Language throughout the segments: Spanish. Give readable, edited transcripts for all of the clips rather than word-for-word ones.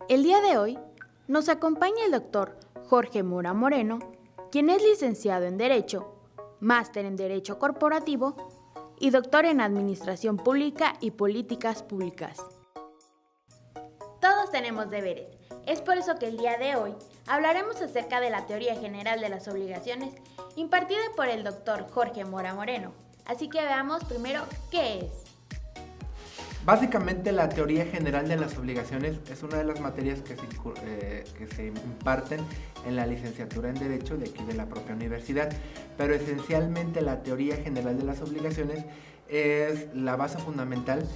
El día de hoy nos acompaña el doctor Jorge Mora Moreno, quien es licenciado en Derecho, máster en Derecho Corporativo y doctor en Administración Pública y Políticas Públicas. Todos tenemos deberes. Es por eso que el día de hoy hablaremos acerca de la teoría general de las obligaciones impartida por el doctor Jorge Mora Moreno. Así que veamos primero qué es. Básicamente, la teoría general de las obligaciones es una de las materias que se imparten en la licenciatura en Derecho de aquí de la propia universidad, pero esencialmente la teoría general de las obligaciones es la base fundamental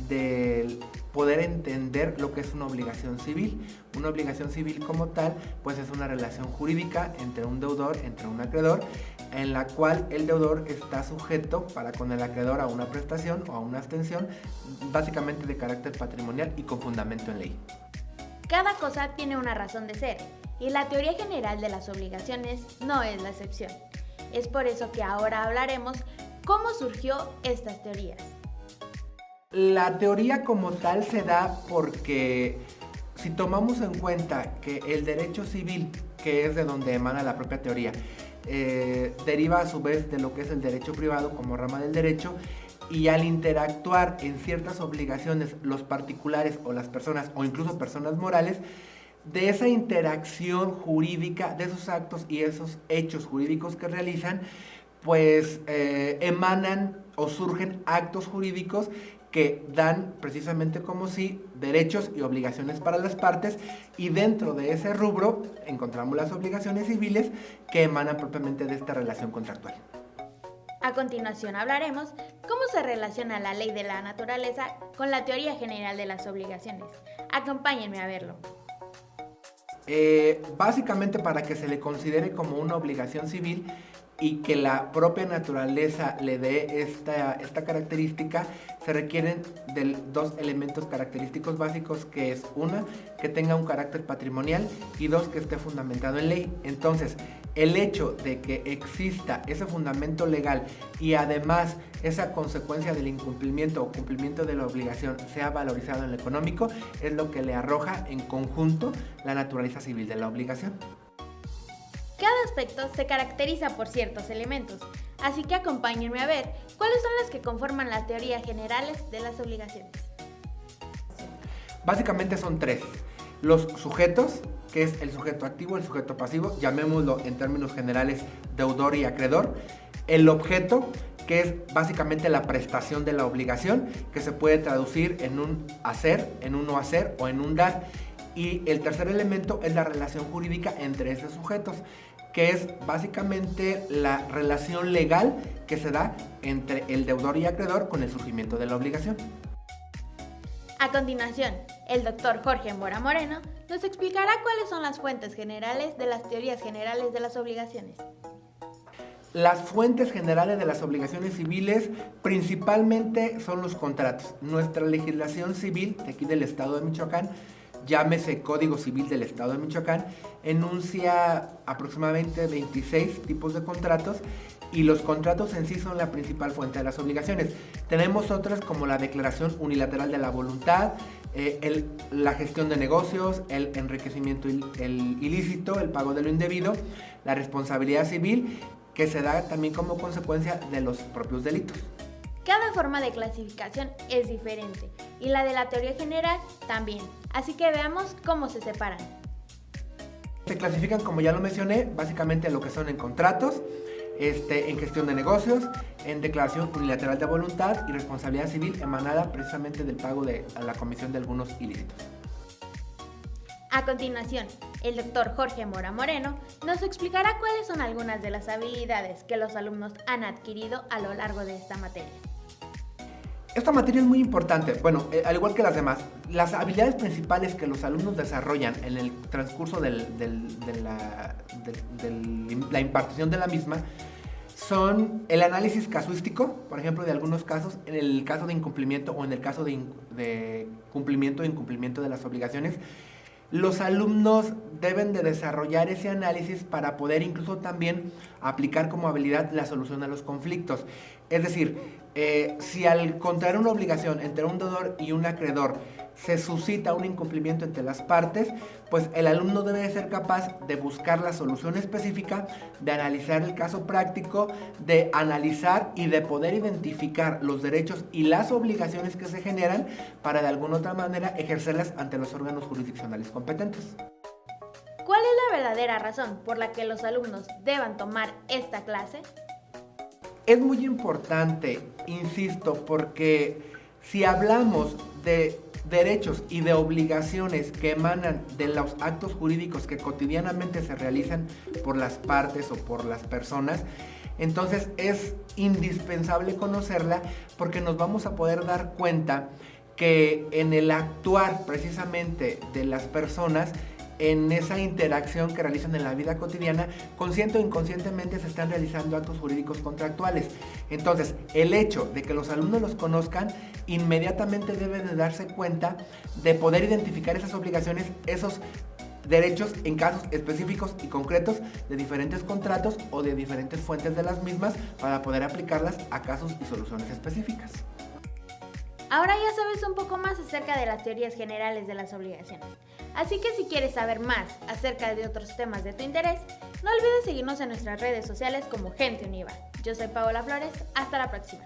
del poder entender lo que es una obligación civil. Una obligación civil como tal, pues es una relación jurídica entre un deudor, entre un acreedor, en la cual el deudor está sujeto para con el acreedor a una prestación o a una abstención, básicamente de carácter patrimonial y con fundamento en ley. Cada cosa tiene una razón de ser, y la teoría general de las obligaciones no es la excepción. Es por eso que ahora hablaremos cómo surgió estas teorías. La teoría como tal se da porque si tomamos en cuenta que el derecho civil, que es de donde emana la propia teoría, deriva a su vez de lo que es el derecho privado como rama del derecho, y al interactuar en ciertas obligaciones los particulares o las personas o incluso personas morales, de esa interacción jurídica, de esos actos y esos hechos jurídicos que realizan, pues emanan o surgen actos jurídicos que dan precisamente como sí derechos y obligaciones para las partes, y dentro de ese rubro encontramos las obligaciones civiles que emanan propiamente de esta relación contractual. A continuación hablaremos cómo se relaciona la ley de la naturaleza con la teoría general de las obligaciones. Acompáñenme a verlo. Básicamente, para que se le considere como una obligación civil y que la propia naturaleza le dé esta característica, se requieren de dos elementos característicos básicos, que es una, que tenga un carácter patrimonial, y dos, que esté fundamentado en ley. Entonces, el hecho de que exista ese fundamento legal y además esa consecuencia del incumplimiento o cumplimiento de la obligación sea valorizado en lo económico, es lo que le arroja en conjunto la naturaleza civil de la obligación. Cada aspecto se caracteriza por ciertos elementos, así que acompáñenme a ver cuáles son las que conforman las teorías generales de las obligaciones. Básicamente son tres: los sujetos, que es el sujeto activo, el sujeto pasivo, llamémoslo en términos generales deudor y acreedor; el objeto, que es básicamente la prestación de la obligación, que se puede traducir en un hacer, en un no hacer o en un dar; y el tercer elemento es la relación jurídica entre esos sujetos, que es básicamente la relación legal que se da entre el deudor y acreedor con el surgimiento de la obligación. A continuación, el doctor Jorge Mora Moreno nos explicará cuáles son las fuentes generales de las teorías generales de las obligaciones. Las fuentes generales de las obligaciones civiles principalmente son los contratos. Nuestra legislación civil de aquí del estado de Michoacán, llámese Código Civil del Estado de Michoacán, enuncia aproximadamente 26 tipos de contratos, y los contratos en sí son la principal fuente de las obligaciones. Tenemos otras como la declaración unilateral de la voluntad, la gestión de negocios, el enriquecimiento ilícito, el pago de lo indebido, la responsabilidad civil, que se da también como consecuencia de los propios delitos. Cada forma de clasificación es diferente, y la de la teoría general también, así que veamos cómo se separan. Se clasifican, como ya lo mencioné, básicamente lo que son en contratos, en gestión de negocios, en declaración unilateral de voluntad y responsabilidad civil emanada precisamente del pago a la comisión de algunos ilícitos. A continuación, el doctor Jorge Mora Moreno nos explicará cuáles son algunas de las habilidades que los alumnos han adquirido a lo largo de esta materia. Esta materia es muy importante, bueno, al igual que las demás. Las habilidades principales que los alumnos desarrollan en el transcurso de la impartición de la misma son el análisis casuístico, por ejemplo, de algunos casos, en el caso de incumplimiento o en el caso de cumplimiento o incumplimiento de las obligaciones, los alumnos deben de desarrollar ese análisis para poder incluso también aplicar como habilidad la solución a los conflictos. Es decir, si al contraer una obligación entre un deudor y un acreedor se suscita un incumplimiento entre las partes, pues el alumno debe de ser capaz de buscar la solución específica, de analizar el caso práctico, de analizar y de poder identificar los derechos y las obligaciones que se generan para de alguna otra manera ejercerlas ante los órganos jurisdiccionales competentes. ¿Cuál es la verdadera razón por la que los alumnos deban tomar esta clase? Es muy importante, insisto, porque si hablamos de derechos y de obligaciones que emanan de los actos jurídicos que cotidianamente se realizan por las partes o por las personas, entonces es indispensable conocerla porque nos vamos a poder dar cuenta que en el actuar precisamente de las personas, en esa interacción que realizan en la vida cotidiana, consciente o inconscientemente se están realizando actos jurídicos contractuales. Entonces, el hecho de que los alumnos los conozcan, inmediatamente deben de darse cuenta de poder identificar esas obligaciones, esos derechos en casos específicos y concretos de diferentes contratos o de diferentes fuentes de las mismas para poder aplicarlas a casos y soluciones específicas. Ahora ya sabes un poco más acerca de las teorías generales de las obligaciones. Así que si quieres saber más acerca de otros temas de tu interés, no olvides seguirnos en nuestras redes sociales como Gente Univa. Yo soy Paola Flores, hasta la próxima.